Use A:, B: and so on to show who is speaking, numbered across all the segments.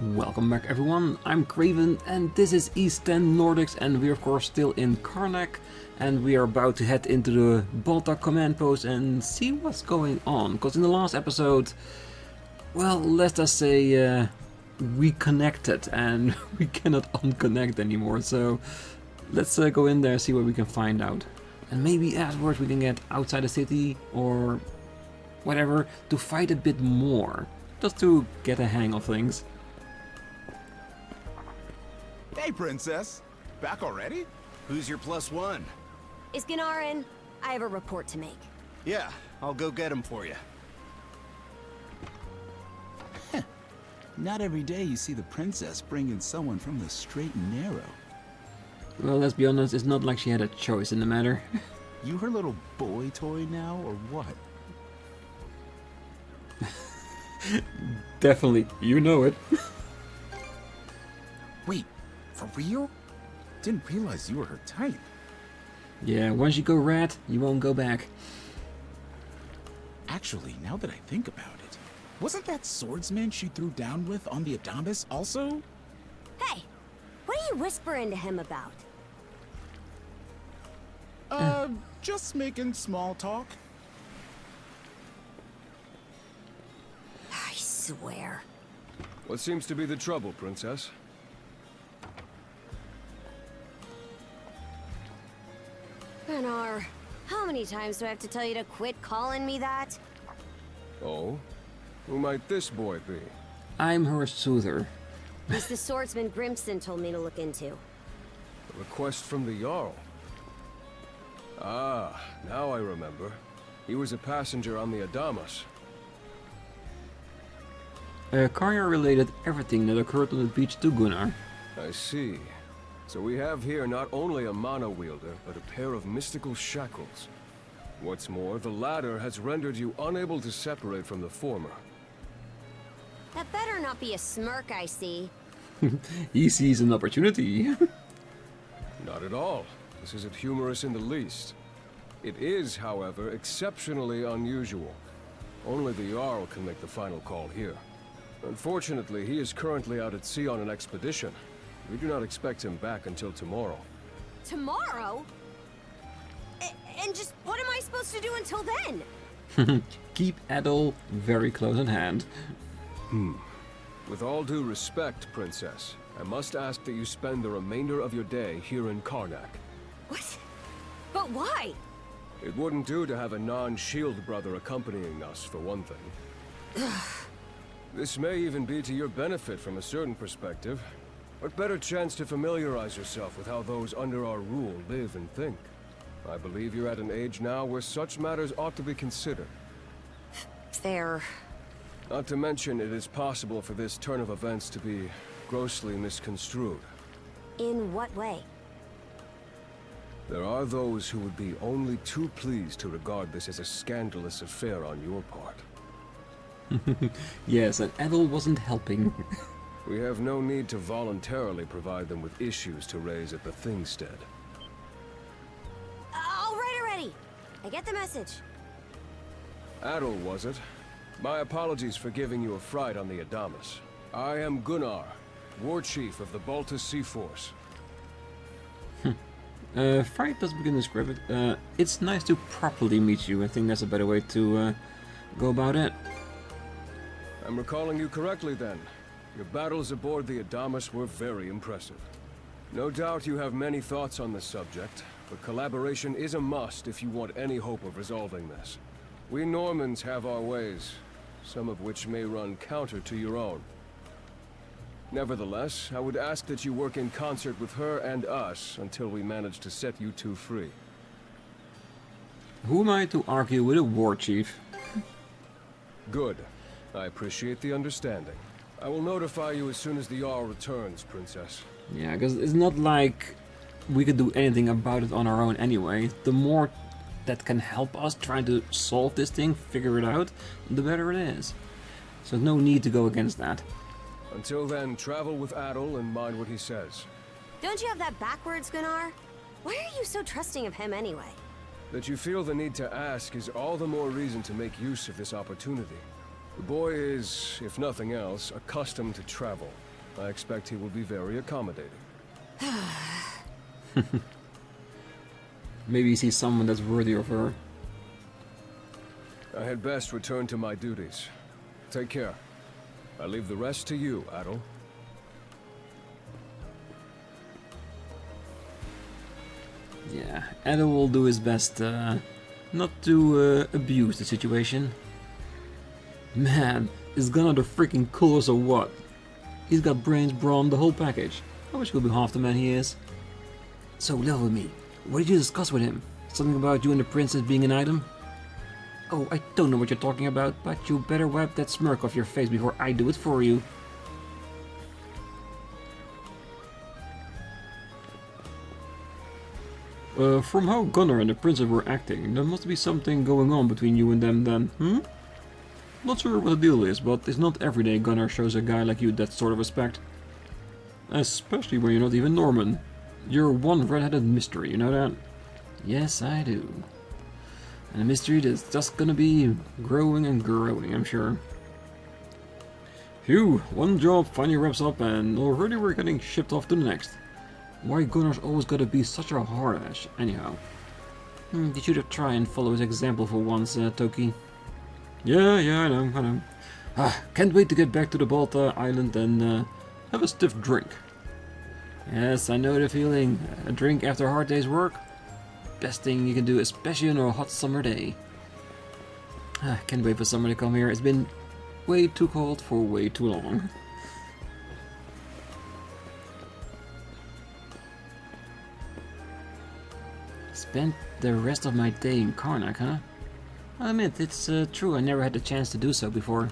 A: Welcome back everyone, I'm Craven and this is X Nordics and we're of course still in Karnak and we are about to head into the Balta command post and see what's going on. Because in the last episode, well, let's just say we connected and we cannot unconnect anymore. So let's go in there and see what we can find out. And maybe afterwards we can get outside the city or whatever to fight a bit more. Just to get a hang of things.
B: Hey, Princess. Back already?
C: Who's your +1?
D: Is Gunnar in? I have a report to make.
C: Yeah, I'll go get him for you.
B: Not every day you see the princess bring in someone from the straight and narrow.
A: Well, let's be honest, it's not like she had a choice in the matter.
B: You her little boy toy now, or what?
A: Definitely, you know it.
B: Wait, for real? Didn't realize you were her type.
A: Yeah, once you go red, you won't go back.
B: Actually, now that I think about it, wasn't that swordsman she threw down with on the Adamas also?
D: Hey, what are you whispering to him about?
B: Just making small talk.
D: I swear.
E: What seems to be the trouble, Princess?
D: Gunnar, how many times do I have to tell you to quit calling me that?
E: Oh? Who might this boy be?
A: I'm her soother.
D: He's the swordsman Grimston told me to look into.
E: A request from the Jarl. Ah, now I remember. He was a passenger on the Adamas.
A: Karja related everything that occurred on the beach to Gunnar.
E: I see. So we have here not only a mana wielder, but a pair of mystical shackles. What's more, the latter has rendered you unable to separate from the former.
D: That better not be a smirk I see.
A: He sees an opportunity.
E: Not at all. This isn't humorous in the least. It is, however, exceptionally unusual. Only the Jarl can make the final call here. Unfortunately, he is currently out at sea on an expedition. We do not expect him back until tomorrow.
D: Tomorrow? And just what am I supposed to do until then?
A: Keep Adol very close at hand.
E: With all due respect, Princess, I must ask that you spend the remainder of your day here in Karnak.
D: What? But why?
E: It wouldn't do to have a non-shield brother accompanying us, for one thing. This may even be to your benefit from a certain perspective. What better chance to familiarize yourself with how those under our rule live and think? I believe you're at an age now where such matters ought to be considered.
D: Fair.
E: Not to mention, it is possible for this turn of events to be grossly misconstrued.
D: In what way?
E: There are those who would be only too pleased to regard this as a scandalous affair on your part.
A: Yes, and Adol wasn't helping.
E: We have no need to voluntarily provide them with issues to raise at the Thingstead.
D: All right already. I get the message.
E: Adol, was it? My apologies for giving you a fright on the Adamas. I am Gunnar, War Chief of the Balta Sea Force.
A: Fright doesn't begin to describe it. It's nice to properly meet you. I think that's a better way to go about it.
E: I'm recalling you correctly then. Your battles aboard the Adamas were very impressive. No doubt you have many thoughts on this subject, but collaboration is a must if you want any hope of resolving this. We Normans have our ways, some of which may run counter to your own. Nevertheless, I would ask that you work in concert with her and us until we manage to set you two free.
A: Who am I to argue with a war chief?
E: Good. I appreciate the understanding. I will notify you as soon as the Jarl returns, Princess.
A: Yeah, because it's not like we could do anything about it on our own anyway. The more that can help us trying to solve this thing, figure it out, the better it is. So no need to go against that.
E: Until then, travel with Adol and mind what he says.
D: Don't you have that backwards, Gunnar? Why are you so trusting of him anyway?
E: That you feel the need to ask is all the more reason to make use of this opportunity. The boy is, if nothing else, accustomed to travel. I expect he will be very accommodating.
A: Maybe he sees someone that's worthy of her.
E: I had best return to my duties. Take care. I leave the rest to you, Adol.
A: Yeah, Adol will do his best not to abuse the situation. Man, is Gunnar the freaking coolest or what? He's got brains, brawn, the whole package. I wish he could be half the man he is. So, level with me. What did you discuss with him? Something about you and the princess being an item? Oh, I don't know what you're talking about, but you better wipe that smirk off your face before I do it for you. From how Gunnar and the princess were acting, there must be something going on between you and them then, Not sure what the deal is, but it's not every day Gunnar shows a guy like you that sort of respect. Especially when you're not even Norman. You're one red-headed mystery, you know that? Yes, I do. And a mystery that's just gonna be growing and growing, I'm sure. Phew, one job finally wraps up and already we're getting shipped off to the next. Why Gunnar's always gotta be such a hard ass, anyhow? You should have tried and follow his example for once, Toki. Yeah, I know. Can't wait to get back to the Balta Island and have a stiff drink. Yes, I know the feeling. A drink after a hard day's work? Best thing you can do, especially on a hot summer day. Can't wait for summer to come here. It's been way too cold for way too long. Spent the rest of my day in Karnak, huh? I'll admit, it's true, I never had the chance to do so before.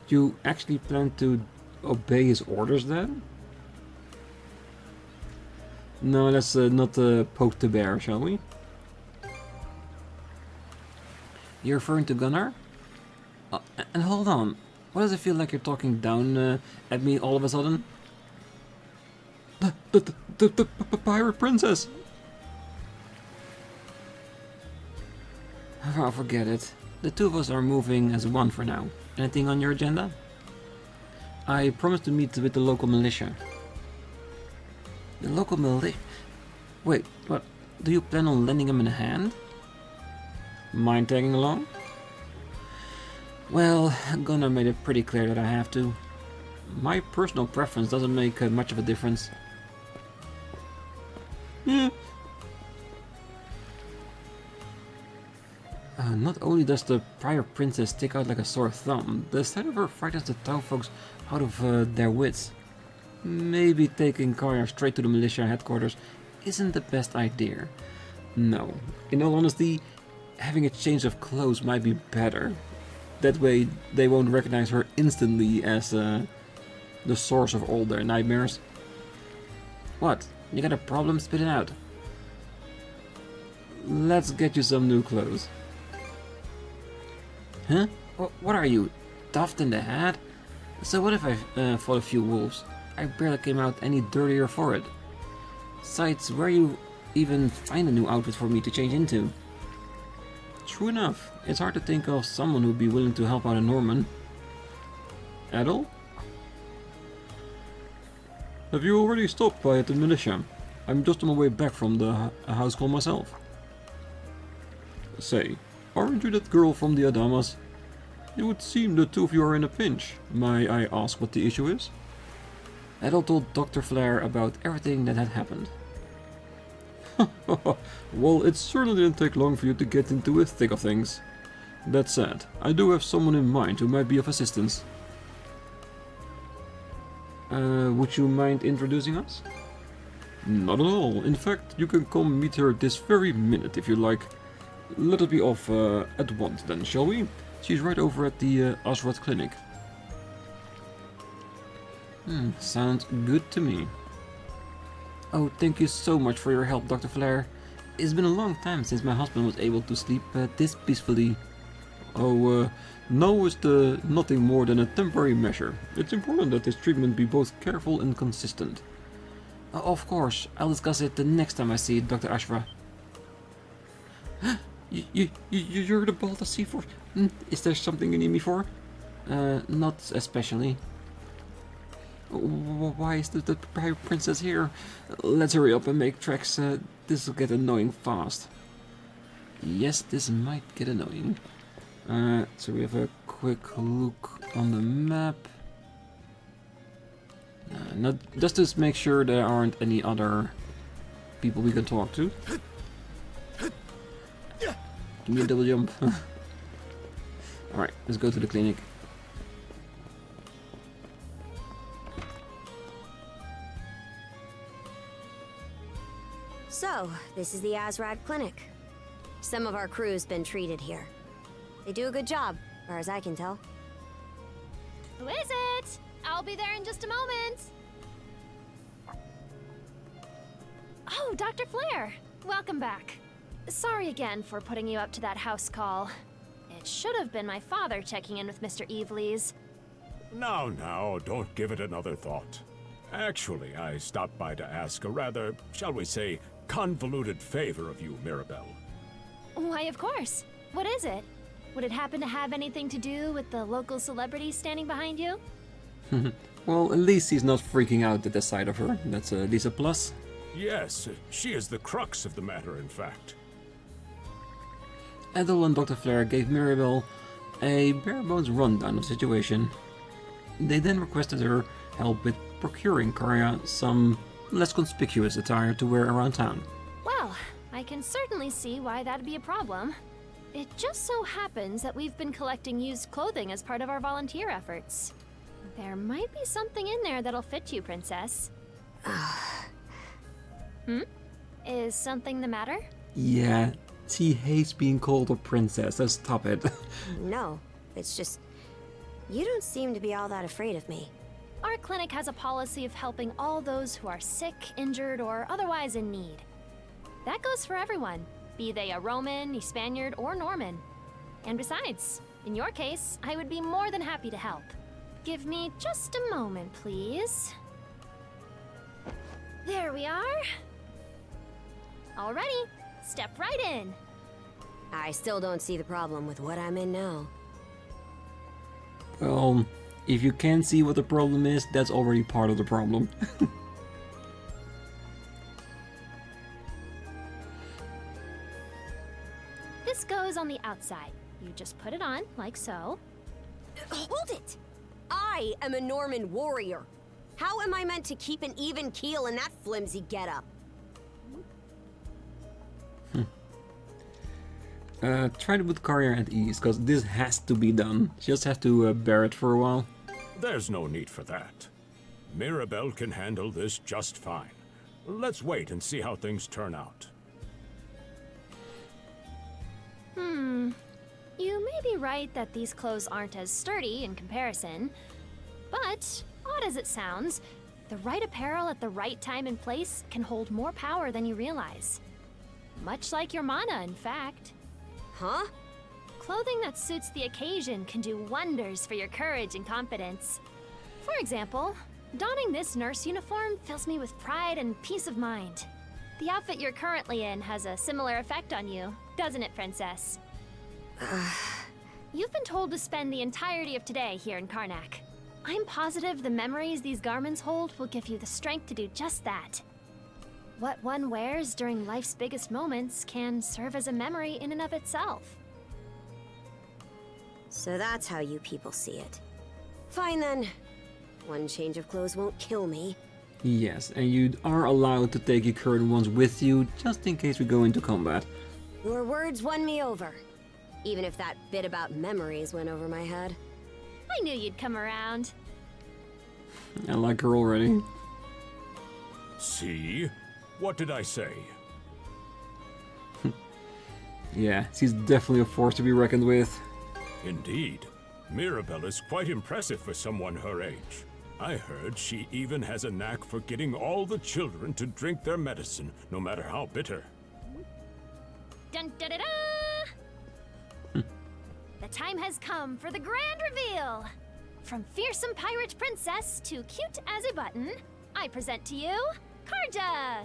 A: You actually plan to obey his orders then? No, let's not poke the bear, shall we? You're referring to Gunnar? And hold on, why does it feel like you're talking down at me all of a sudden? The pirate princess! Oh, forget it. The two of us are moving as one for now. Anything on your agenda? I promised to meet with the local militia. The local militia? Wait, what? Do you plan on lending him a hand? Mind tagging along? Well, Gunnar made it pretty clear that I have to. My personal preference doesn't make much of a difference. Yeah. Not only does the prior princess stick out like a sore thumb, the sight of her frightens the town folks out of their wits. Maybe taking Karja straight to the militia headquarters isn't the best idea. No, in all honesty, having a change of clothes might be better. That way they won't recognize her instantly as the source of all their nightmares. What? You got a problem? Spit it out. Let's get you some new clothes. Huh? What are you? Tuft in the head? So what if I fought a few wolves? I barely came out any dirtier for it. Besides, where you even find a new outfit for me to change into? True enough, it's hard to think of someone who'd be willing to help out a Norman. Adol? Have you already stopped by at the militia? I'm just on my way back from the house call myself. Say, aren't you that girl from the Adamas? It would seem the two of you are in a pinch. May I ask what the issue is? Adol told Dr. Flair about everything that had happened. Well, it certainly didn't take long for you to get into the thick of things. That said, I do have someone in mind who might be of assistance. Would you mind introducing us? Not at all. In fact, you can come meet her this very minute if you like. Let us be off at once then, shall we? She's right over at the Asrat clinic. Sounds good to me. Oh, thank you so much for your help, Dr. Flair. It's been a long time since my husband was able to sleep this peacefully. Oh, now is nothing more than a temporary measure. It's important that this treatment be both careful and consistent. Of course, I'll discuss it the next time I see Dr. Ashra. You're the Balta Sea Force? Is there something you need me for? Not especially. Why is the pirate princess here? Let's hurry up and make tracks. This will get annoying fast. Yes, this might get annoying. So we have a quick look on the map. Not just to make sure there aren't any other people we can talk to. Give me a double jump. Alright, let's go to the clinic.
D: So, this is the Azrad Clinic. Some of our crew's been treated here. They do a good job, as far as I can tell.
F: Who is it? I'll be there in just a moment. Oh, Dr. Flair. Welcome back. Sorry again for putting you up to that house call. It should have been my father checking in with Mr. Evelees.
G: Now, don't give it another thought. Actually, I stopped by to ask a rather, shall we say, convoluted favor of you, Mirabelle.
F: Why, of course. What is it? Would it happen to have anything to do with the local celebrity standing behind you?
A: Well, at least he's not freaking out at the sight of her. That's at least a plus.
G: Yes, she is the crux of the matter, in fact.
A: Adol and Dr. Flair gave Mirabelle a bare-bones rundown of the situation. They then requested her help with procuring Karja some less conspicuous attire to wear around town.
F: Well, I can certainly see why that'd be a problem. It just so happens that we've been collecting used clothing as part of our volunteer efforts. There might be something in there that'll fit you, Princess. Is something the matter?
A: Yeah, she hates being called a princess, so stop it.
D: No, it's just... You don't seem to be all that afraid of me.
F: Our clinic has a policy of helping all those who are sick, injured, or otherwise in need. That goes for everyone, be they a Roman, a Spaniard, or Norman. And besides, in your case, I would be more than happy to help. Give me just a moment, please. There we are. Alrighty, step right in.
D: I still don't see the problem with what I'm in now.
A: Well, if you can't see what the problem is, that's already part of the problem.
F: This goes on the outside. You just put it on, like so.
D: Hold it! I am a Norman warrior. How am I meant to keep an even keel in that flimsy getup?
A: Try to put Karja at ease, because this has to be done. She just has to bear it for a while.
G: There's no need for that. Mirabelle can handle this just fine. Let's wait and see how things turn out.
F: You may be right that these clothes aren't as sturdy in comparison, but odd as it sounds, the right apparel at the right time and place can hold more power than you realize. Much like your mana, in fact.
D: Huh?
F: Clothing that suits the occasion can do wonders for your courage and confidence. For example, donning this nurse uniform fills me with pride and peace of mind. The outfit you're currently in has a similar effect on you, doesn't it, Princess? You've been told to spend the entirety of today here in Karnak. I'm positive the memories these garments hold will give you the strength to do just that. What one wears during life's biggest moments can serve as a memory in and of itself.
D: So that's how you people see it. Fine then. One change of clothes won't kill me.
A: Yes, and you are allowed to take your current ones with you, just in case we go into combat.
D: Your words won me over. Even if that bit about memories went over my head.
F: I knew you'd come around.
A: I like her already.
G: See? What did I say?
A: Yeah, she's definitely a force to be reckoned with.
G: Indeed. Mirabelle is quite impressive for someone her age. I heard she even has a knack for getting all the children to drink their medicine, no matter how bitter.
F: Dun da da da! The time has come for the grand reveal! From fearsome pirate princess to cute as a button, I present to you, Karja!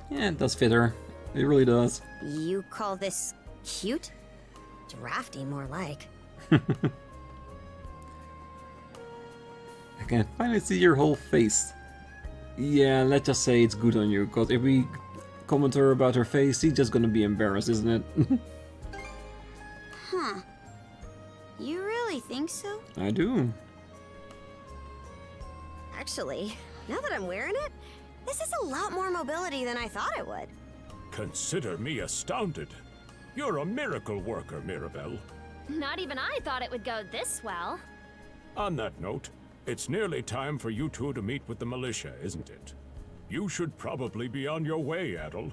A: Yeah, it does fit her. It really does.
D: You call this cute? Drafty, more like.
A: I can finally see your whole face. Yeah, let's just say it's good on you, because if we comment her about her face, she's just gonna be embarrassed, isn't it?
D: Huh. You really think so?
A: I do.
D: Actually, now that I'm wearing it, this is a lot more mobility than I thought it would.
G: Consider me astounded. You're a miracle worker, Mirabelle.
F: Not even I thought it would go this well.
G: On that note, it's nearly time for you two to meet with the militia, isn't it? You should probably be on your way, Adol.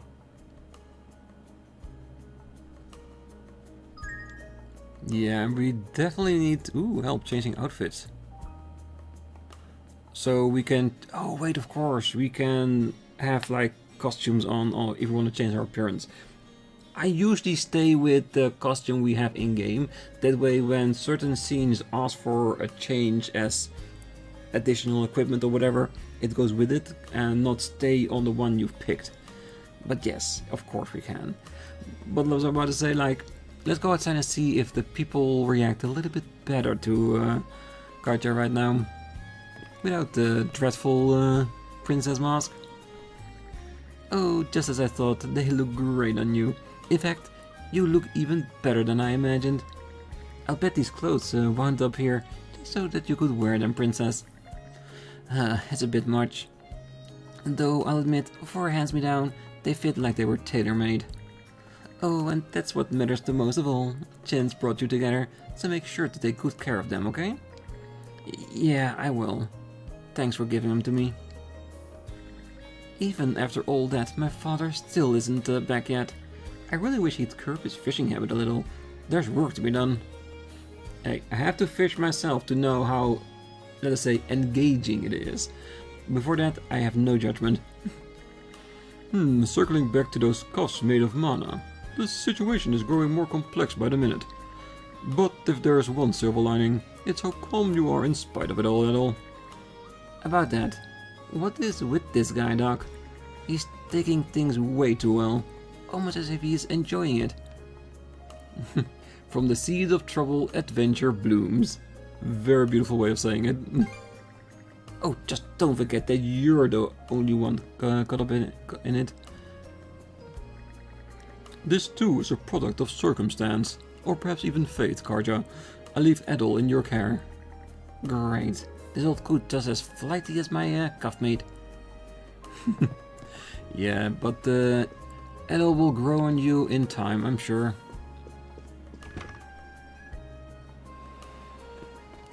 A: Yeah, we definitely need help changing outfits. So we can... Oh wait, of course, we can have like costumes on or if we want to change our appearance. I usually stay with the costume we have in-game. That way when certain scenes ask for a change as additional equipment or whatever, it goes with it and not stay on the one you've picked. But yes, of course we can. But I was about to say, like, let's go outside and see if the people react a little bit better to Karja right now. Without the dreadful princess mask. Oh, just as I thought, they look great on you. In fact, you look even better than I imagined. I'll bet these clothes wound up here just so that you could wear them, princess. It's a bit much. Though I'll admit, for a hand-me-down, they fit like they were tailor-made. Oh, and that's what matters the most of all. Chance brought you together, so make sure to take good care of them, okay? Yeah, I will. Thanks for giving them to me. Even after all that, my father still isn't back yet. I really wish he'd curb his fishing habit a little. There's work to be done. Hey, I have to fish myself to know how, let us say, engaging it is. Before that, I have no judgment. Circling back to those cuffs made of mana. The situation is growing more complex by the minute. But if there's one silver lining, it's how calm you are in spite of it all at all. About that, what is with this guy, Doc? He's taking things way too well, almost as if he's enjoying it. From the seed of trouble, adventure blooms. Very beautiful way of saying it. Oh, just don't forget that you're the only one caught up in it. This too is a product of circumstance, or perhaps even fate, Karja. I leave Adol in your care. Great. This old coot just as flighty as my cuff mate. Yeah, but Adol will grow on you in time, I'm sure.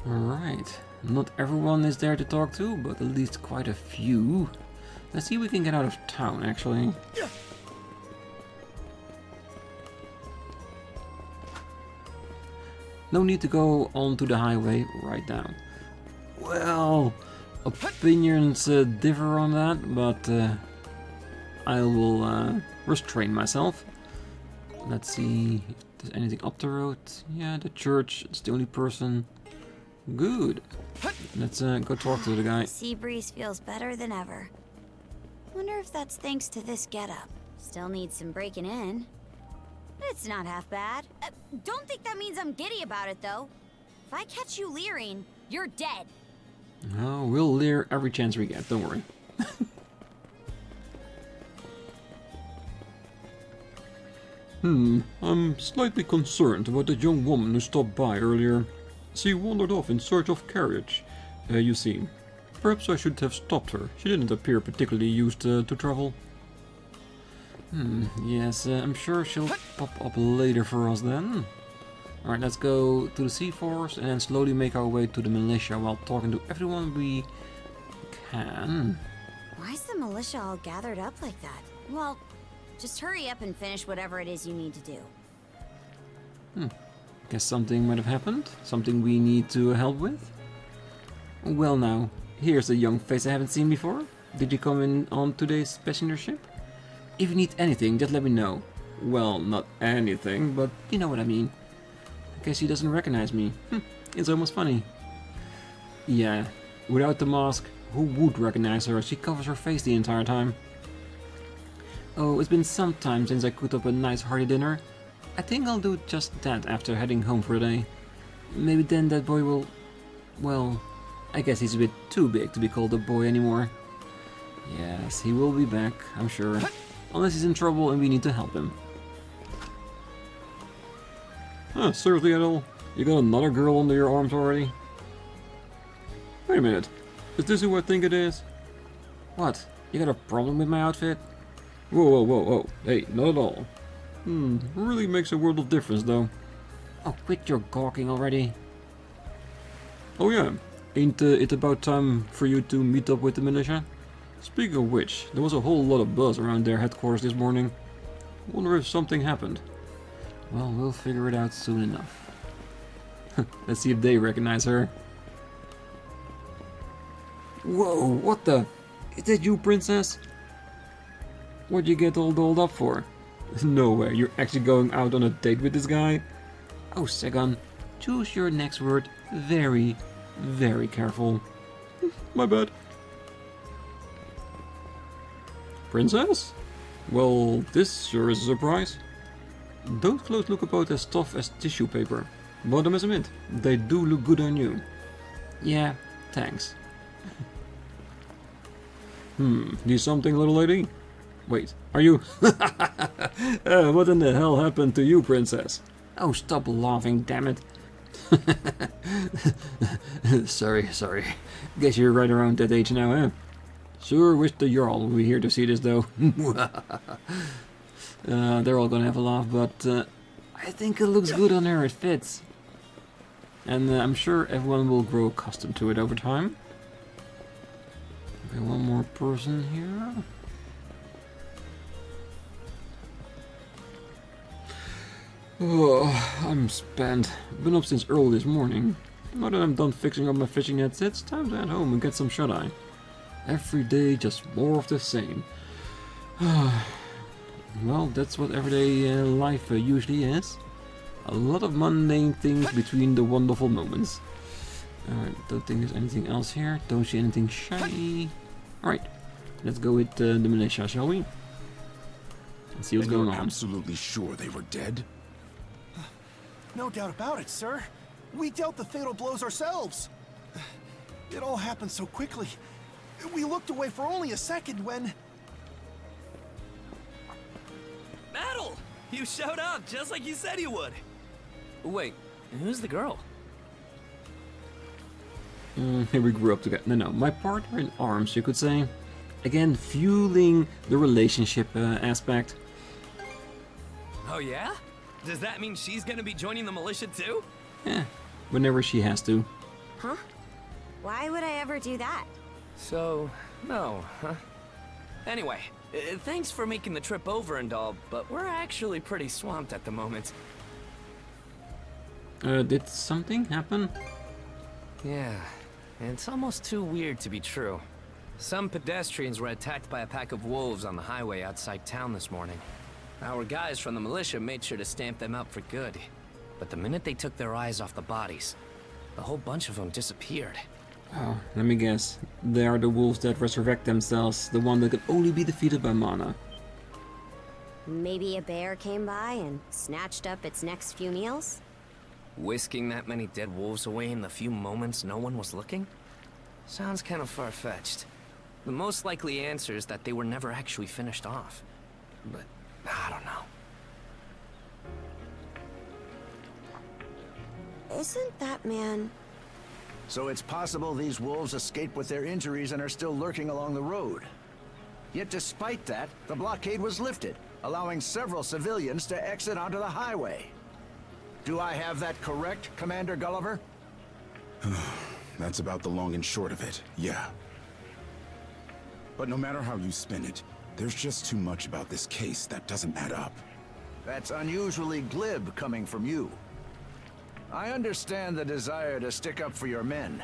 A: Alright. Not everyone is there to talk to, but at least quite a few. Let's see if we can get out of town, actually. No need to go onto the highway right now. Well, opinions differ on that, but I will restrain myself. Let's see if there's anything up the road. Yeah, the church, it's the only person. Good. Let's go talk to the guy.
D: Sea breeze feels better than ever. Wonder if that's thanks to this getup. Still needs some breaking in. It's not half bad. Don't think that means I'm giddy about it, though. If I catch you leering, you're dead.
A: No, we'll leer every chance we get, don't worry. I'm slightly concerned about the young woman who stopped by earlier. She wandered off in search of carriage, you see. Perhaps I should have stopped her. She didn't appear particularly used to travel. Yes, I'm sure she'll pop up later for us then. Alright, let's go to the Sea Force and then slowly make our way to the militia while talking to everyone we can.
D: Why's the militia all gathered up like that? Well, just hurry up and finish whatever it is you need to do.
A: Guess something might have happened? Something we need to help with? Well now, here's a young face I haven't seen before. Did you come in on today's passenger ship? If you need anything, just let me know. Well, not anything, but you know what I mean. I guess she doesn't recognize me. It's almost funny. Yeah, without the mask, who would recognize her? She covers her face the entire time. Oh, it's been some time since I cooked up a nice hearty dinner. I think I'll do just that after heading home for the day. maybe then that boy will... Well, I guess he's a bit too big to be called a boy anymore. Yes, he will be back, I'm sure. Unless he's in trouble and we need to help him. Huh, seriously, Adol? You got another girl under your arms already? Wait a minute. Is this who I think it is? What? You got a problem with my outfit? Whoa, whoa, whoa, whoa. Hey, not at all. Really makes a world of difference, though. Oh, quit your gawking already. Oh yeah, ain't it about time for you to meet up with the militia? Speaking of which, there was a whole lot of buzz around their headquarters this morning. Wonder if something happened. Well, we'll figure it out soon enough. Let's see if they recognize her. Whoa, what the? Is that you, princess? What'd you get all dolled up for? No way, you're actually going out on a date with this guy? Oh, Segan, choose your next word very, very careful. My bad. Princess? Well, this sure is a surprise. Those clothes look about as tough as tissue paper, but I must admit, they do look good on you. Yeah, thanks. Need something, little lady? Wait, are you... what in the hell happened to you, princess? Oh, stop laughing, damn it. Sorry. Guess you're right around that age now, eh? Sure wish the Jarl would be here to see this, though. They're all gonna have a laugh, but I think it looks good on her, it fits. And I'm sure everyone will grow accustomed to it over time. Okay, one more person here. Oh, I'm spent. Been up since early this morning. Now that I'm done fixing up my fishing nets, it's time to head home and get some shut-eye. Every day, just more of the same. Well, that's what everyday life usually is. A lot of mundane things between the wonderful moments. Alright, don't think there's anything else here. Don't see anything shiny. Alright, let's go with the militia, shall we? And see what's going on.
B: Absolutely sure they were dead?
C: No doubt about it, sir. We dealt the fatal blows ourselves. It all happened so quickly. We looked away for only a second when...
H: Adol! You showed up just like you said you would. Wait, who's the girl?
A: Here we grew up together. No, my partner in arms, you could say. Again, fueling the relationship aspect.
H: Oh yeah? Does that mean she's gonna be joining the militia too?
A: Yeah, whenever she has to.
D: Huh? Why would I ever do that?
H: So, no, huh? Anyway, thanks for making the trip over and all, but we're actually pretty swamped at the moment.
A: Did something happen?
H: Yeah, it's almost too weird to be true. Some pedestrians were attacked by a pack of wolves on the highway outside town this morning. Our guys from the militia made sure to stamp them out for good. But the minute they took their eyes off the bodies, the whole bunch of them disappeared.
A: Oh, let me guess. They are the wolves that resurrect themselves, the one that can only be defeated by mana.
D: Maybe a bear came by and snatched up its next few meals?
H: Whisking that many dead wolves away in the few moments no one was looking? Sounds kind of far-fetched. The most likely answer is that they were never actually finished off. But I don't know.
D: Isn't that man...
C: So it's possible these wolves escaped with their injuries and are still lurking along the road. Yet despite that, the blockade was lifted, allowing several civilians to exit onto the highway. Do I have that correct, Commander Gulliver?
B: That's about the long and short of it, yeah. But no matter how you spin it, there's just too much about this case that doesn't add up.
C: That's unusually glib coming from you. I understand the desire to stick up for your men,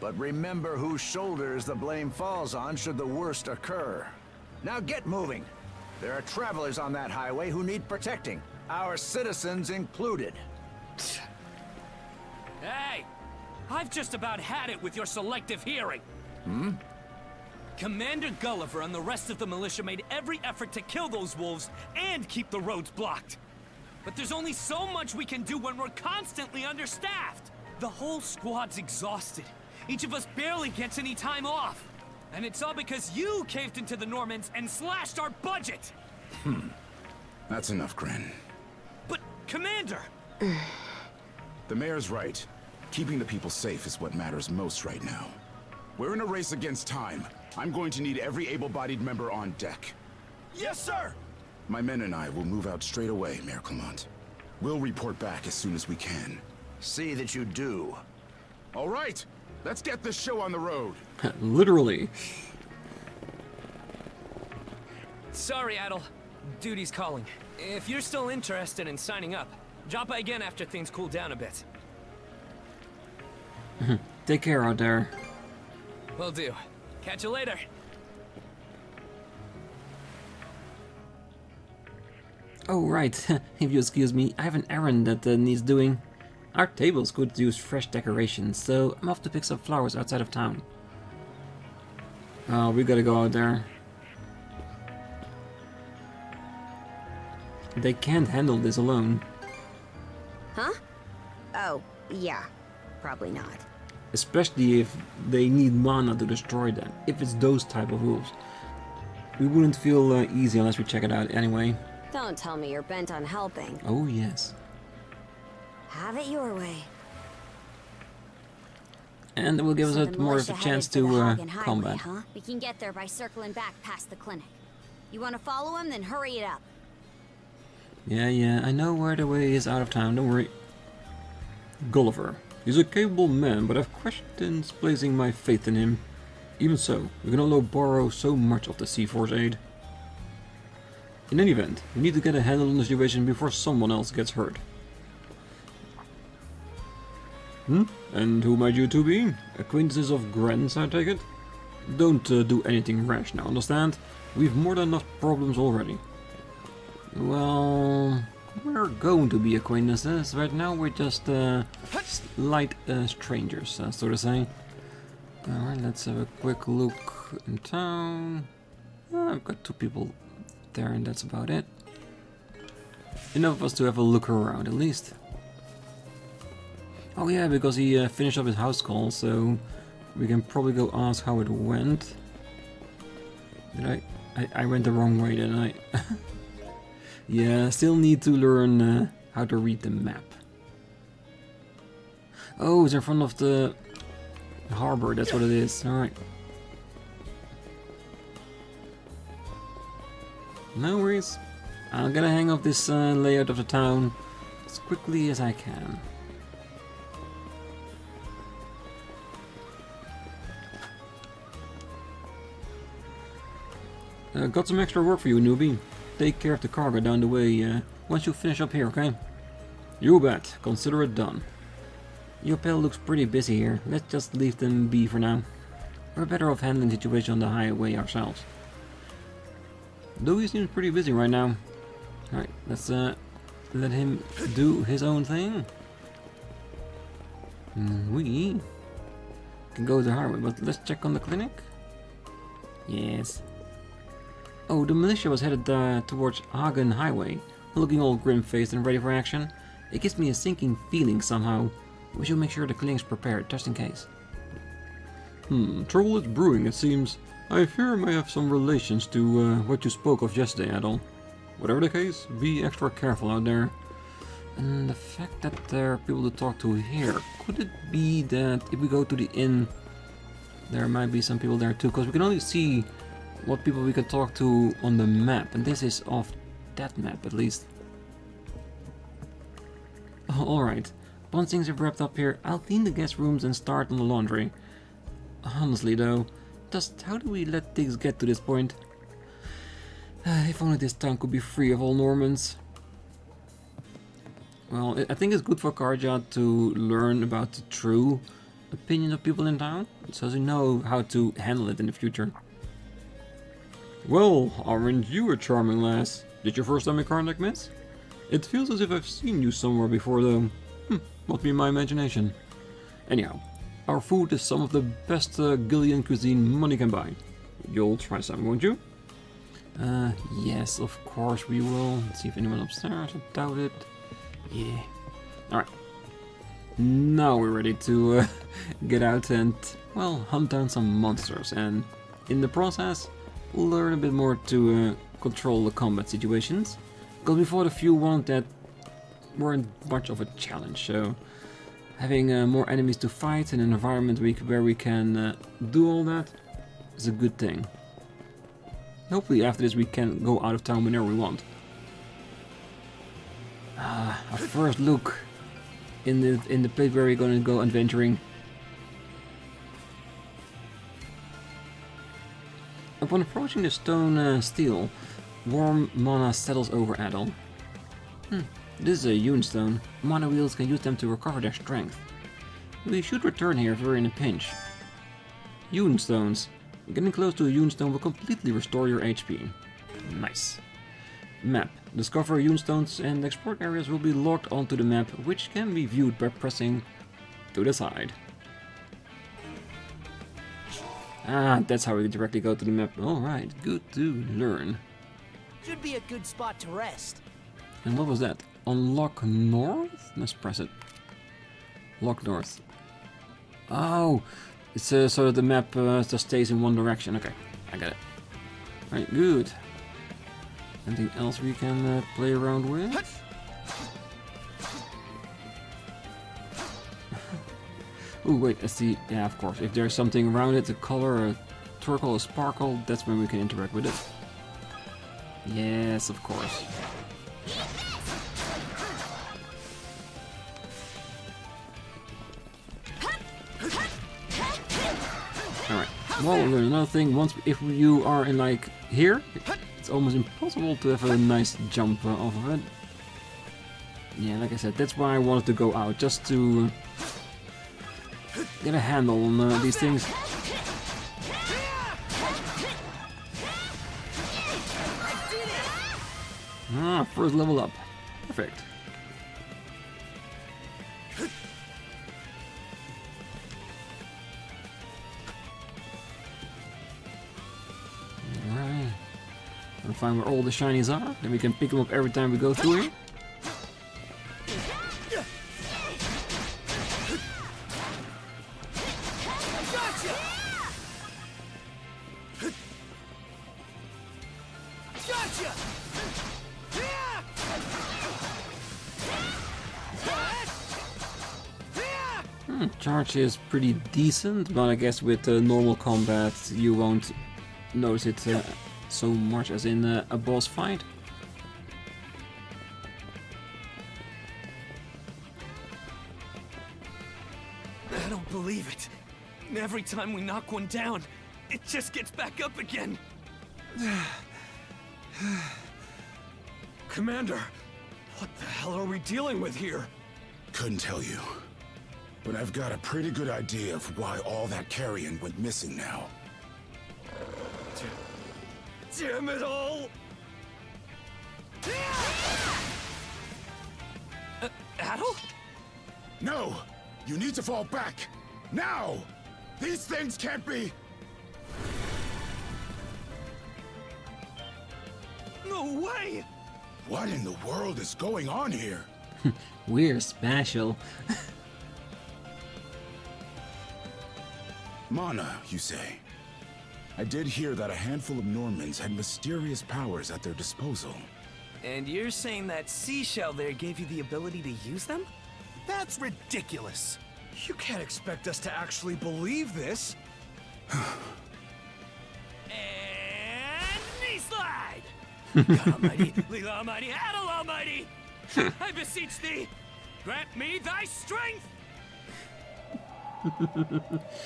C: but remember whose shoulders the blame falls on should the worst occur. Now get moving. There are travelers on that highway who need protecting, our citizens included.
H: Hey! I've just about had it with your selective hearing! Commander Gulliver and the rest of the militia made every effort to kill those wolves and keep the roads blocked. But there's only so much we can do when we're constantly understaffed! The whole squad's exhausted. Each of us barely gets any time off. And it's all because you caved into the Normans and slashed our budget!
B: That's enough, Grin.
H: But, Commander!
B: The mayor's right. Keeping the people safe is what matters most right now. We're in a race against time. I'm going to need every able-bodied member on deck.
H: Yes, sir!
B: My men and I will move out straight away, Mayor Clement. We'll report back as soon as we can.
C: See that you do.
B: All right, let's get this show on the road.
A: Literally.
H: Sorry, Adol. Duty's calling. If you're still interested in signing up, drop by again after things cool down a bit.
A: Take care out there.
H: Will do. Catch you later.
A: Oh, right. If you excuse me, I have an errand that needs doing. Our tables could use fresh decorations, so I'm off to pick some flowers outside of town. Oh, we gotta go out there. They can't handle this alone.
D: Huh? Oh, yeah. Probably not.
A: Especially if they need mana to destroy them. If it's those type of wolves. We wouldn't feel easy unless we check it out anyway.
D: Don't tell me you're bent on helping.
A: Oh yes.
D: Have it your way.
A: And it will give
D: So
A: us
D: the
A: more of a
D: militia
A: chance
D: headed for the
A: to
D: Hagen Highway,
A: combat.
D: huh? We can get there by circling back past the clinic. You want to follow him? Then hurry it up.
A: Yeah, I know where the way is out of town, don't worry. Gulliver. He's a capable man, but I've questions placing my faith in him. Even so, we can only borrow so much of the Sea-Force aid. In any event, we need to get a handle on the situation before someone else gets hurt. And who might you two be? Acquaintances of Gren's, I take it? Don't do anything rash now, understand? We've more than enough problems already. Well, we're going to be acquaintances. Right now we're just light strangers, so to say. Alright, let's have a quick look in town. I've got two people there and that's about it. Enough of us to have a look around at least. Oh yeah, because he finished up his house call, so we can probably go ask how it went. Did I went the wrong way, didn't I? Yeah, still need to learn how to read the map. Oh, it's in front of the harbor, that's what it is. Alright. No worries. I'm gonna hang up this layout of the town as quickly as I can. Got some extra work for you, newbie. Take care of the cargo down the way once you finish up here, okay? You bet. Consider it done. Your pal looks pretty busy here. Let's just leave them be for now. We're better off handling the situation on the highway ourselves. Though he seems pretty busy right now. Alright, let's let him do his own thing. We can go to the highway, but let's check on the clinic. Yes. Oh, the militia was headed towards Hagen Highway, looking all grim-faced and ready for action. It gives me a sinking feeling somehow. We should make sure the clinic's prepared, just in case. Trouble is brewing, it seems. I fear it may have some relations to what you spoke of yesterday, Adol. Whatever the case, be extra careful out there. And the fact that there are people to talk to here, could it be that if we go to the inn, there might be some people there too? Because we can only see what people we can talk to on the map, and this is off that map at least. Alright, once things have wrapped up here, I'll clean the guest rooms and start on the laundry. Honestly though, just how do we let things get to this point? If only this town could be free of all Normans. Well, I think it's good for Karja to learn about the true opinion of people in town, so they know how to handle it in the future. Well, aren't you a charming lass? Did your first time in Karnak, miss? It feels as if I've seen you somewhere before though. Must be my imagination. Anyhow, our food is some of the best Gillian cuisine money can buy. You'll try some, won't you? Yes, of course we will. Let's see if anyone upstairs. I doubt it. Yeah. Alright. now we're ready to get out and, well, hunt down some monsters, and in the process learn a bit more to control the combat situations. Because before the few ones that weren't much of a challenge, so having more enemies to fight in an environment where we can do all that is a good thing. Hopefully after this we can go out of town whenever we want. A first look in the place where we're going to go adventuring. Upon approaching the stone steel, warm mana settles over Adol. This is a Yun stone. Mana wheels can use them to recover their strength. We should return here if we're in a pinch. Yun stones. Getting close to a Yun stone will completely restore your HP. Nice. Map. Discover Yun stones and explored areas will be logged onto the map, which can be viewed by pressing to the side. Ah, that's how we directly go to the map. Alright, good to learn.
I: Should be a good spot to rest.
A: And what was that? Unlock north? Let's press it. Lock north. Oh, it's so that the map just stays in one direction. Okay, I got it. Right, good. Anything else we can play around with? Oh wait, let's see. Yeah, of course. If there's something around it, a color, a turquoise, a sparkle, that's when we can interact with it. Yes, of course. Alright, well, there's another thing. If you are in like here, it's almost impossible to have a nice jump off of it. Yeah, like I said, that's why I wanted to go out, just to get a handle on these things. Ah, first level up. Perfect. Alright. We'll find where all the shinies are, then we can pick them up every time we go through here. Charge is pretty decent, but I guess with normal combat you won't notice it so much as in a boss fight.
H: I don't believe it. Every time we knock one down, it just gets back up again.
E: Commander, what the hell are we dealing with here?
B: Couldn't tell you. But I've got a pretty good idea of why all that carrion went missing now.
E: Damn it all!
H: Adol?
B: No! You need to fall back! Now! These things can't be...
H: No way!
B: What in the world is going on here?
A: We're special.
B: Mana, you say? I did hear that a handful of Normans had mysterious powers at their disposal.
H: And you're saying that seashell there gave you the ability to use them?
I: That's ridiculous.
E: You can't expect us to actually believe this.
H: And knee slide! God Almighty, Leela Almighty, Adol Almighty! I beseech thee, grant me thy strength!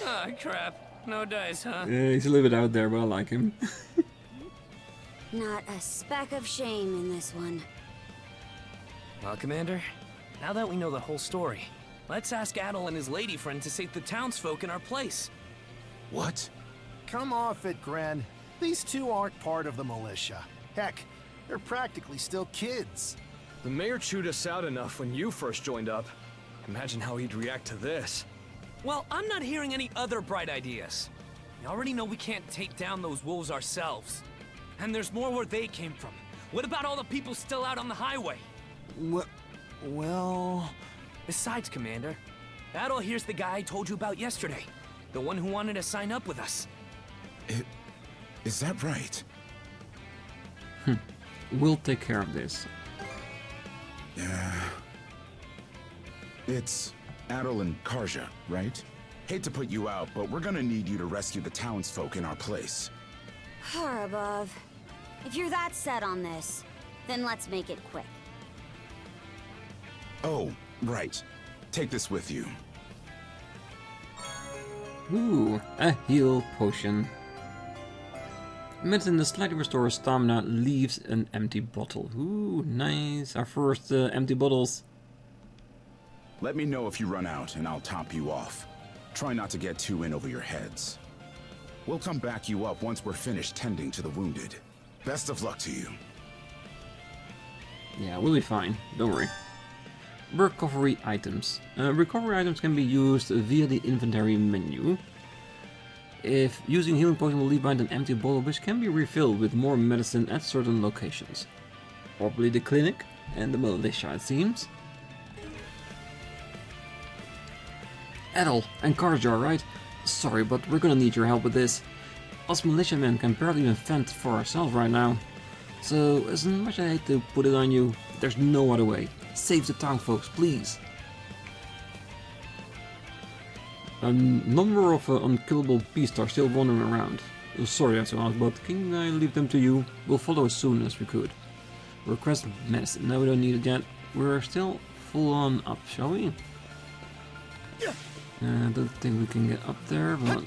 H: Ah, crap. No dice, huh?
A: Yeah, he's a little bit out there, but I like him.
D: Not a speck of shame in this one.
H: Well, Commander, now that we know the whole story, let's ask Adol and his lady friend to save the townsfolk in our place.
B: What?
I: Come off it, Gren. These two aren't part of the militia. Heck, they're practically still kids.
E: The mayor chewed us out enough when you first joined up. Imagine how he'd react to this.
H: Well, I'm not hearing any other bright ideas. We already know we can't take down those wolves ourselves. And there's more where they came from. What about all the people still out on the highway?
I: Well...
H: Besides, Commander, Adol here's the guy I told you about yesterday. The one who wanted to sign up with us.
B: Is that right?
A: We'll take care of this.
B: Yeah. It's Adol and Karja, right? Hate to put you out, but we're gonna need you to rescue the townsfolk in our place.
D: Far above. If you're that set on this, then let's make it quick.
B: Oh, right. Take this with you.
A: Ooh, a heal potion. Medicine that slightly restores stamina, leaves an empty bottle. Ooh, nice. Our first empty bottles.
B: Let me know if you run out, and I'll top you off. Try not to get too in over your heads. We'll come back you up once we're finished tending to the wounded. Best of luck to you.
A: Yeah, we'll be fine. Don't worry. Recovery items. Recovery items can be used via the inventory menu. If using healing potion will leave behind an empty bottle which can be refilled with more medicine at certain locations. Probably the clinic and the militia, it seems. Adol and Karja, right? Sorry, but we're gonna need your help with this. Us militiamen can barely even fend for ourselves right now. So, as much as I hate to put it on you, there's no other way. Save the town, folks, please. A number of unkillable beasts are still wandering around. Sorry I have to ask, but can I leave them to you? We'll follow as soon as we could. Request medicine. No, we don't need it yet. We're still full on up, shall we? I don't think we can get up there, but...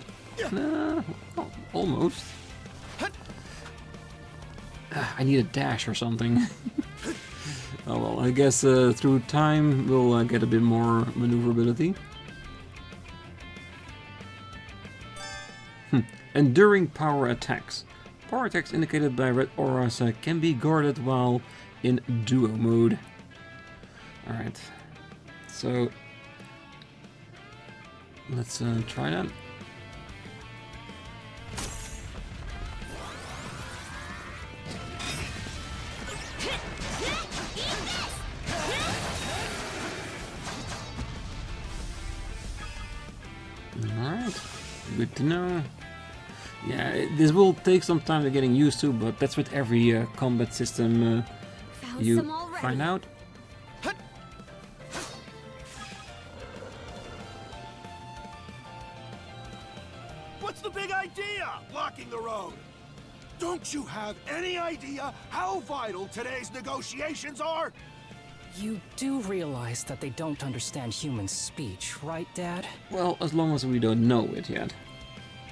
A: well, almost. I need a dash or something. Oh well, I guess through time we'll get a bit more maneuverability. Enduring power attacks. Power attacks indicated by red auras can be guarded while in duo mode. Alright, so let's try that. Alright, good to know. Yeah, this will take some time to getting used to, but that's with every combat system you find out.
I: What's the big idea? Blocking the road. Don't you have any idea how vital today's negotiations are?
J: You do realize that they don't understand human speech, right, Dad?
A: Well, as long as we don't know it yet.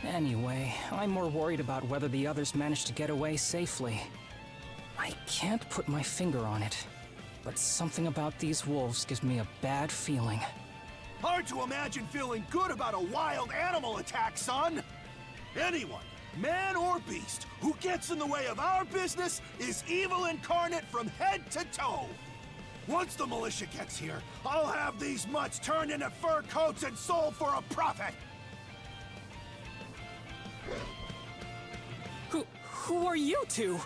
J: Anyway, I'm more worried about whether the others managed to get away safely. I can't put my finger on it, but something about these wolves gives me a bad feeling.
I: Hard to imagine feeling good about a wild animal attack, son! Anyone, man or beast, who gets in the way of our business is evil incarnate from head to toe! Once the militia gets here, I'll have these mutts turned into fur coats and sold for a profit!
J: Who are you two?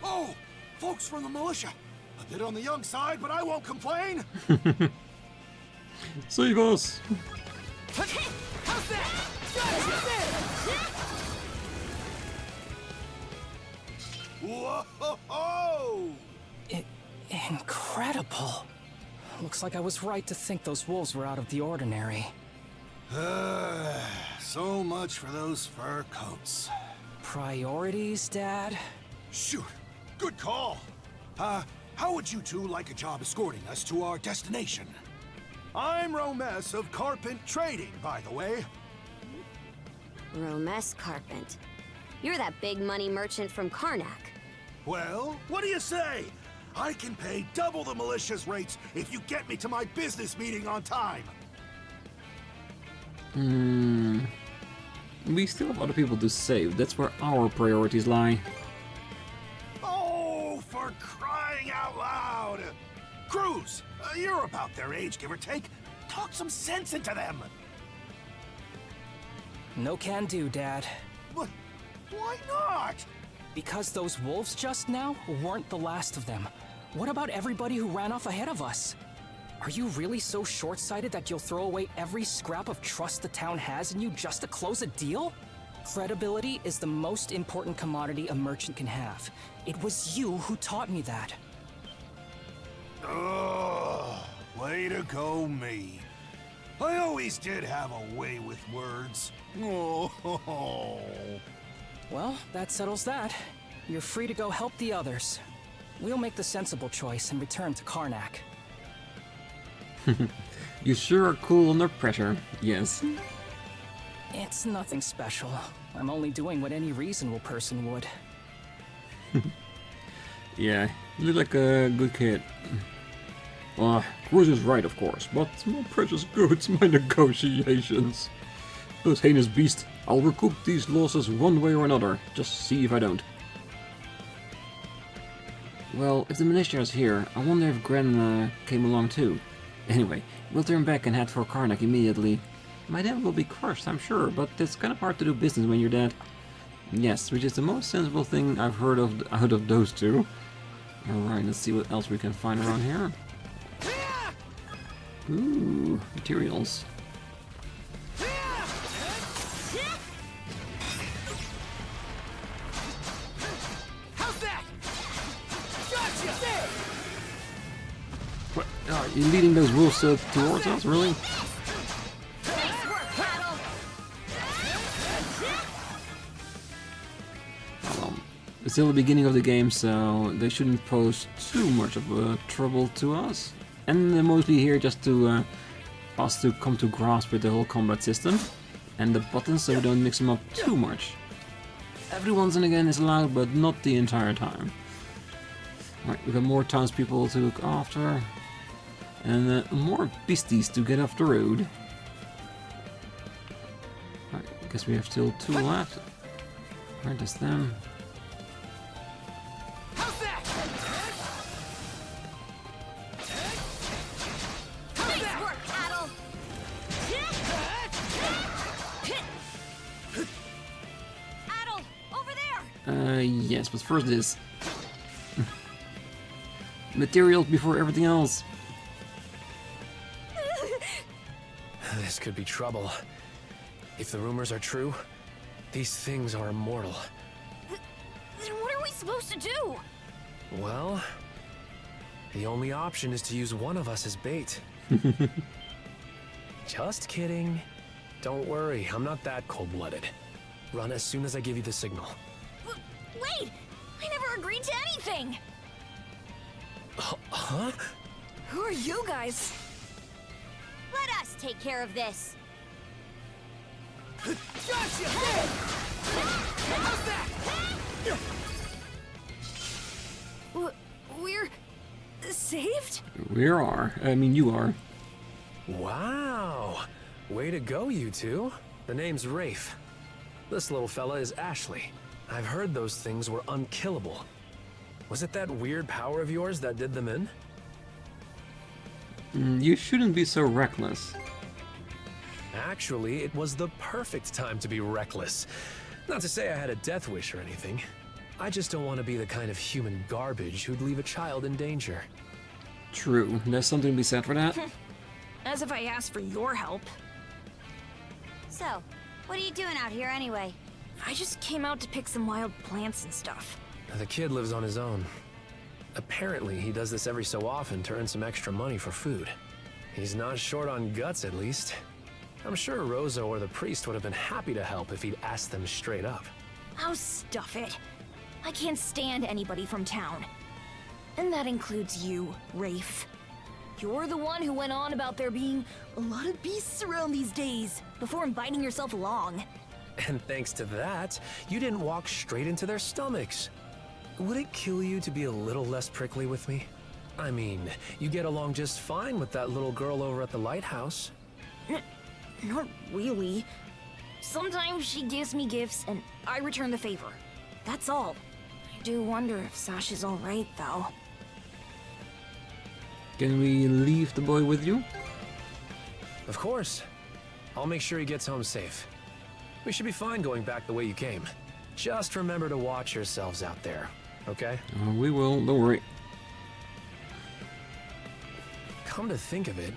I: Oh, folks from the militia. A bit on the young side, but I won't complain.
A: Save us!
J: How's that?
I: Whoa!
J: Incredible. Looks like I was right to think those wolves were out of the ordinary.
I: So much for those fur coats.
J: Priorities, Dad?
I: Shoot, good call. How would you two like a job escorting us to our destination? I'm Romes of Carpent Trading, by the way.
D: Romes Carpent. You're that big money merchant from Karnak.
I: Well, what do you say? I can pay double the militia's rates if you get me to my business meeting on time.
A: We still have other people to save. That's where our priorities lie.
I: Oh, for crying out loud! Cruz, you're about their age, give or take. Talk some sense into them.
J: No can do, Dad.
I: But why not?
J: Because those wolves just now weren't the last of them. What about everybody who ran off ahead of us? Are you really so short-sighted that you'll throw away every scrap of trust the town has in you just to close a deal? Credibility is the most important commodity a merchant can have. It was you who taught me that.
I: Oh, way to go, me. I always did have a way with words. Oh.
J: Well, that settles that. You're free to go help the others. We'll make the sensible choice and return to Karnak.
A: You sure are cool under pressure, yes.
J: It's nothing special. I'm only doing what any reasonable person would.
A: Yeah, you look like a good kid. Cruz is right, of course, but my precious goods, my negotiations. Those heinous beasts, I'll recoup these losses one way or another, just see if I don't. Well, if the militia is here, I wonder if Gren came along too. Anyway, we'll turn back and head for Karnak immediately. My dad will be crushed, I'm sure, but it's kind of hard to do business when you're dead. Yes, which is the most sensible thing I've heard of out of those two. Alright, let's see what else we can find around here. Ooh, materials.
I: How's that? Gotcha!
A: What? Are you leading those wolves towards us, really? It's still the beginning of the game, so they shouldn't pose too much of trouble to us. And they're mostly here just to us to come to grasp with the whole combat system and the buttons, so we don't mix them up too much. Every once and again is allowed, but not the entire time. Right, we got more townspeople to look after, and more beasties to get off the road. Right, I guess we have still 2 left. Right, that's them. Yes, but first this. Materials before everything else.
H: This could be trouble. If the rumors are true, these things are immortal.
F: Then what are we supposed to do?
H: Well, the only option is to use one of us as bait. Just kidding. Don't worry, I'm not that cold-blooded. Run as soon as I give you the signal.
F: Wait! I never agreed to anything!
H: Huh?
F: Who are you guys?
D: Let us take care of this.
I: Gotcha! How's that?
F: We're saved?
A: We are. I mean, you are.
H: Wow! Way to go, you two. The name's Rafe. This little fella is Ashley. I've heard those things were unkillable. Was it that weird power of yours that did them in?
A: You shouldn't be so reckless.
H: Actually, it was the perfect time to be reckless. Not to say I had a death wish or anything. I just don't want to be the kind of human garbage who'd leave a child in danger.
A: True, there's something to be said for that.
F: As if I asked for your help.
D: So, what are you doing out here anyway?
F: I just came out to pick some wild plants and stuff.
H: The kid lives on his own. Apparently, he does this every so often to earn some extra money for food. He's not short on guts, at least. I'm sure Rosa or the priest would have been happy to help if he'd asked them straight up.
F: Oh, stuff it. I can't stand anybody from town. And that includes you, Rafe. You're the one who went on about there being a lot of beasts around these days, before inviting yourself along.
H: And thanks to that, you didn't walk straight into their stomachs. Would it kill you to be a little less prickly with me? I mean, you get along just fine with that little girl over at the lighthouse.
F: Not really. Sometimes she gives me gifts and I return the favor. That's all. I do wonder if Sasha's alright, though.
A: Can we leave the boy with you?
H: Of course. I'll make sure he gets home safe. We should be fine going back the way you came. Just remember to watch yourselves out there, okay?
A: We will, don't worry.
K: Come to think of it,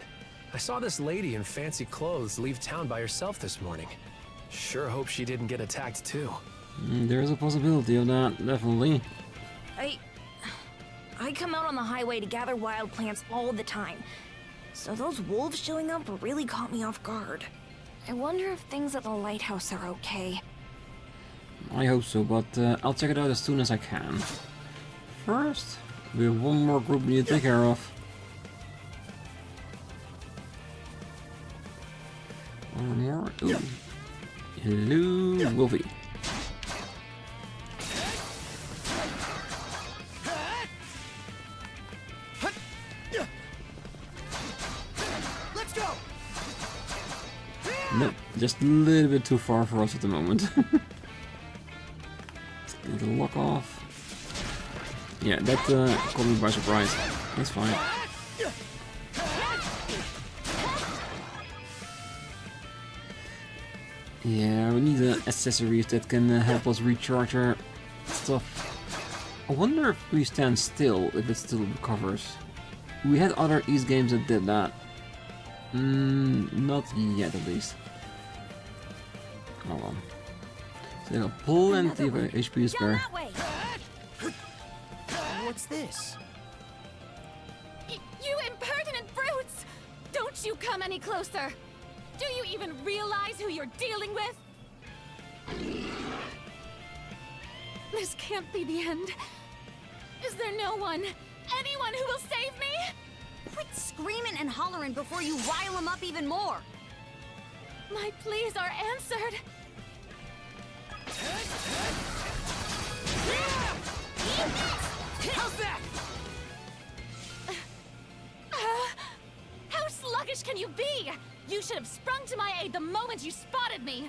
K: I saw this lady in fancy clothes leave town by herself this morning. Sure hope she didn't get attacked too.
A: There's a possibility of that, definitely.
L: I come out on the highway to gather wild plants all the time. So those wolves showing up really caught me off guard. I wonder if things at the lighthouse are okay.
A: I hope so, but I'll check it out as soon as I can. First, we have one more group we need to take care of. One more. Ooh. Hello, Wolfie.
I: Let's go.
A: Nope, just a little bit too far for us at the moment. Need to lock off. Yeah, that caught me by surprise. That's fine. Yeah, we need accessories that can help us recharge our stuff. I wonder if we stand still, if it still recovers. We had other East games that did that. Not yet at least. Oh well. So they got plenty of HP to spare.
I: What's this?
F: You impertinent brutes! Don't you come any closer! Do you even realize who you're dealing with? This can't be the end. Is there no one, anyone who will save me?
D: Quit screaming and hollering before you rile them up even more.
F: My pleas are answered.
I: How's that?
F: How sluggish can you be? You should have sprung to my aid the moment you spotted me.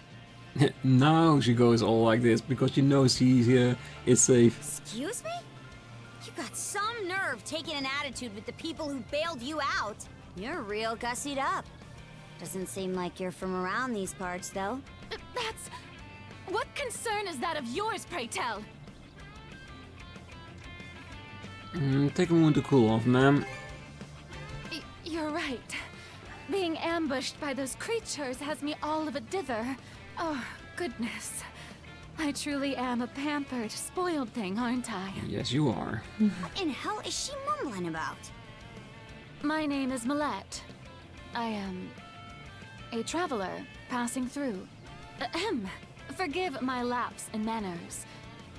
A: Now she goes all like this because she knows she is safe.
D: Excuse me? You got some nerve taking an attitude with the people who bailed you out. You're real gussied up. Doesn't seem like you're from around these parts, though.
F: That's... What concern is that of yours, pray tell?
A: Take a moment to cool off, ma'am.
F: You're right. Being ambushed by those creatures has me all of a dither. Oh, goodness. I truly am a pampered, spoiled thing, aren't I?
A: Yes, you are.
D: What in hell is she mumbling about?
F: My name is Millette. I am a traveler passing through. Ahem. Forgive my lapse in manners.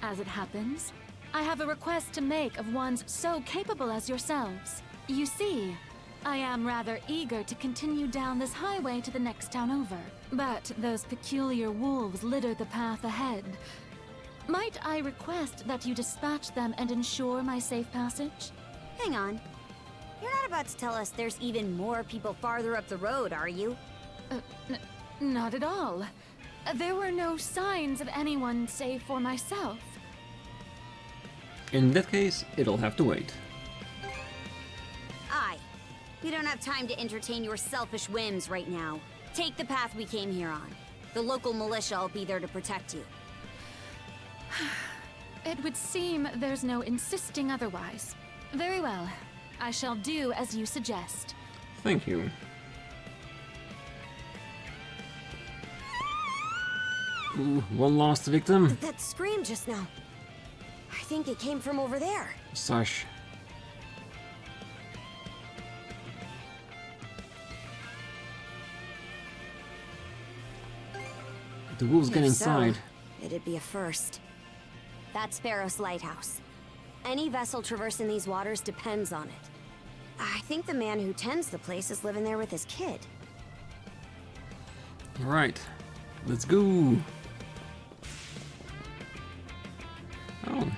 F: As it happens, I have a request to make of ones so capable as yourselves. You see, I am rather eager to continue down this highway to the next town over, but those peculiar wolves litter the path ahead. Might I request that you dispatch them and ensure my safe passage?
D: Hang on. You're not about to tell us there's even more people farther up the road, are you?
F: Not at all. There were no signs of anyone save for myself.
A: In that case, it'll have to wait.
D: Aye. We don't have time to entertain your selfish whims right now. Take the path we came here on. The local militia will be there to protect you.
F: It would seem there's no insisting otherwise. Very well. I shall do as you suggest.
A: Thank you. Ooh, one last victim.
L: That scream just now. I think it came from over there.
A: Sush. The wolves get inside.
L: It'd be a first.
D: That's Sparrow's lighthouse. Any vessel traversing these waters depends on it. I think the man who tends the place is living there with his kid.
A: Alright, let's go. Oh,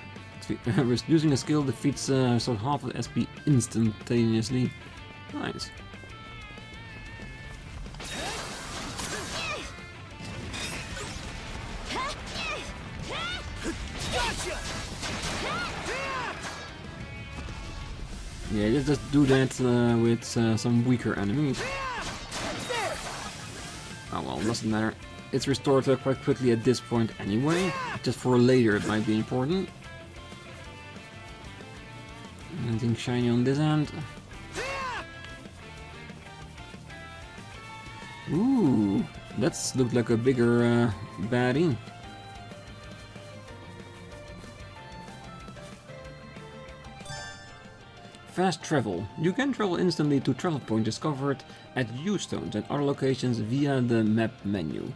A: using a skill defeats so half of SP instantaneously. Nice. Yeah, just do that with some weaker enemies. Oh well, doesn't matter. It's restored quite quickly at this point anyway. Just for later it might be important. Anything shiny on this end? Ooh, that's looked like a bigger baddie. Fast travel. You can travel instantly to travel points discovered at U-stones and other locations via the map menu.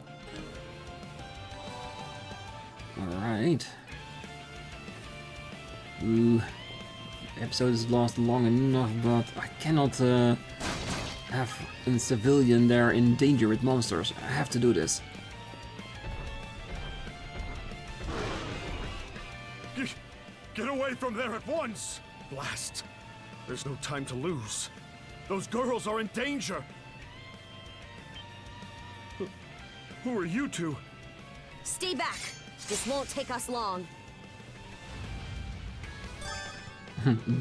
A: Alright. Ooh. The episode is lost long enough, but I cannot have a civilian there in danger with monsters. I have to do this.
I: Get away from there at once! Blast! There's no time to lose. Those girls are in danger! Who are you two?
M: Stay back! This won't take us long.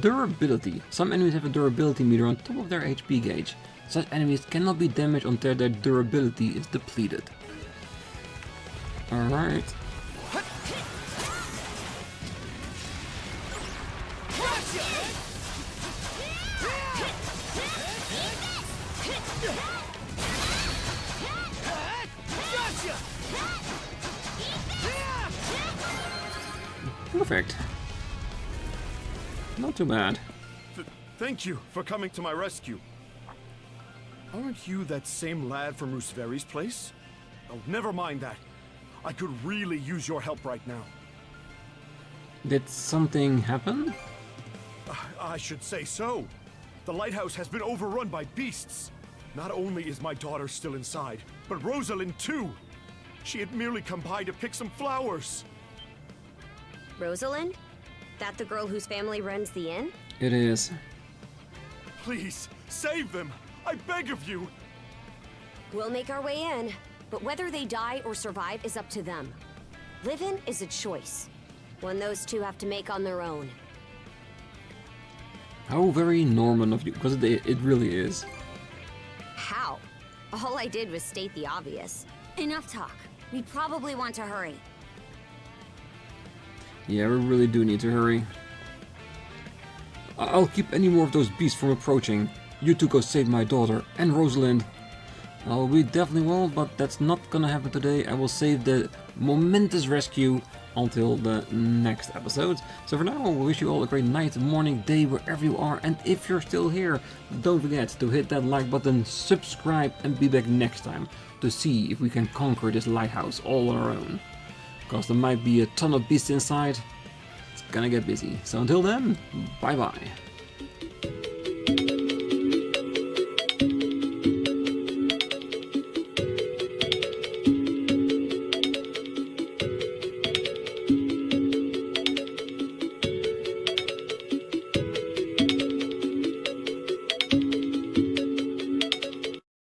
A: Durability. Some enemies have a durability meter on top of their HP gauge. Such enemies cannot be damaged until their durability is depleted. Alright. Perfect. Not too bad.
I: Thank you for coming to my rescue. Aren't you that same lad from Rooseveri's place? Oh, never mind that. I could really use your help right now.
A: Did something happen?
I: I should say so. The lighthouse has been overrun by beasts. Not only is my daughter still inside, but Rosalind too. She had merely come by to pick some flowers.
M: Rosalind? That the girl whose family runs the inn?
A: It is.
I: Please, save them! I beg of you!
M: We'll make our way in, but whether they die or survive is up to them. Living is a choice, one those two have to make on their own.
A: How very Norman of you, because it really is.
M: How? All I did was state the obvious. Enough talk. We probably want to hurry.
A: Yeah, we really do need to hurry. I'll keep any more of those beasts from approaching. You two go save my daughter and Rosalind. We definitely will, but that's not gonna happen today. I will save the momentous rescue until the next episode. So for now, we wish you all a great night, morning, day, wherever you are. And if you're still here, don't forget to hit that like button, subscribe, and be back next time to see if we can conquer this lighthouse all on our own. Because there might be a ton of beasts inside. It's gonna get busy. So until then, bye bye.